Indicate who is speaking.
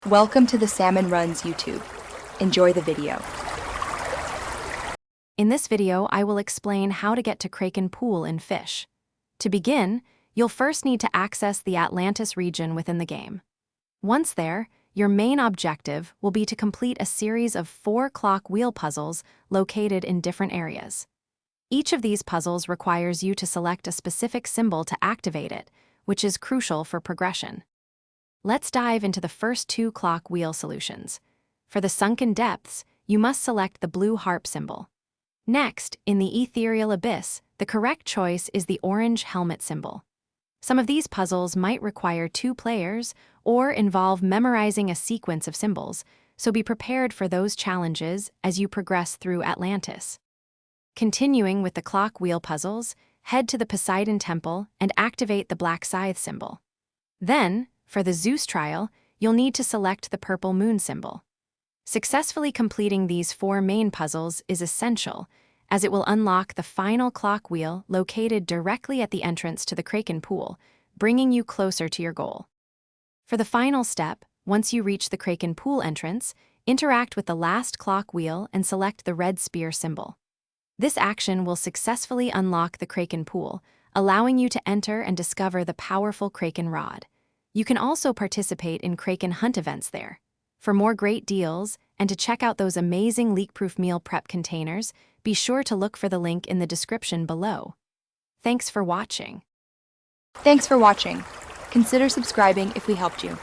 Speaker 1: Welcome to the Salmon Runs YouTube. Enjoy the video.
Speaker 2: In this video, I will explain how to get to Kraken Pool in Fisch. To begin, you'll first need to access the Atlantis region within the game. Once there, your main objective will be to complete a series of 4 clock wheel puzzles located in different areas. Each of these puzzles requires you to select a specific symbol to activate it, which is crucial for progression. Let's dive into the first 2 clock wheel solutions. For the sunken depths, you must select the blue harp symbol. Next, in the ethereal abyss, the correct choice is the orange helmet symbol. Some of these puzzles might require 2 players or involve memorizing a sequence of symbols, so be prepared for those challenges as you progress through Atlantis. Continuing with the clock wheel puzzles, head to the Poseidon Temple and activate the black scythe symbol. Then, for the Zeus trial, you'll need to select the purple moon symbol. Successfully completing these 4 main puzzles is essential, as it will unlock the final clock wheel located directly at the entrance to the Kraken Pool, bringing you closer to your goal. For the final step, once you reach the Kraken Pool entrance, interact with the last clock wheel and select the red spear symbol. This action will successfully unlock the Kraken Pool, allowing you to enter and discover the powerful Kraken rod. You can also participate in Kraken hunt events there. For more great deals and to check out those amazing leak-proof meal prep containers, be sure to look for the link in the description below. Thanks for watching.
Speaker 1: Thanks for watching. Consider subscribing if we helped you.